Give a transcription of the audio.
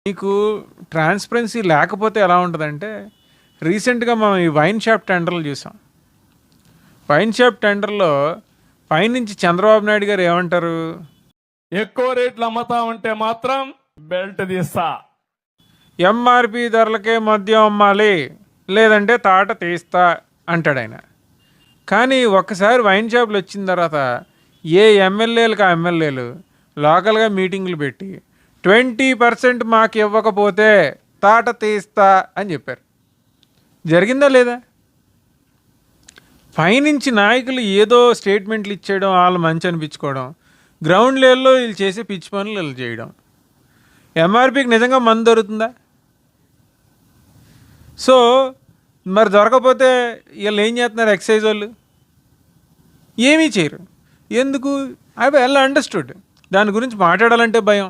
మీకు ట్రాన్స్పరెన్సీ లేకపోతే ఎలా ఉంటుందంటే, రీసెంట్‌గా మనం ఈ వైన్ షాప్ టెండర్‌లు చూసాం. వైన్ షాప్ టెండర్‌లో పైనుంచి చంద్రబాబు నాయుడు గారు ఏమంటారు? ఎక్కువ రేట్లు అమ్ముతా ఉంటే మాత్రం బెల్ట్ తీస్తా. ఎంఆర్‌పీ ధరలకే మద్యం అమ్మాలి, లేదంటే తాట తీస్తా అంటాడాయన. కానీ ఒక్కసారి వైన్ షాపులు వచ్చిన తర్వాత ఏ ఎమ్మెల్యేలకు ఆ ఎమ్మెల్యేలు లోకల్‌గా మీటింగులు పెట్టి 20% మాకు ఇవ్వకపోతే తాట తీస్తా అని చెప్పారు. జరిగిందా లేదా? పైనుంచి నాయకులు ఏదో స్టేట్మెంట్లు ఇచ్చేయడం, వాళ్ళు మంచి అనిపించుకోవడం, గ్రౌండ్ లెవెల్లో వీళ్ళు చేసే పిచ్చి పనులు వీళ్ళు చేయడం. ఎంఆర్పీకి నిజంగా మందు దొరుకుతుందా? సో మరి దొరకపోతే వీళ్ళు ఏం చేస్తున్నారు? ఎక్సైజ్ వాళ్ళు ఏమీ చేయరు. ఎందుకు? అవి వెల్ అండర్స్టూడ్. దాని గురించి మాట్లాడాలంటే భయం.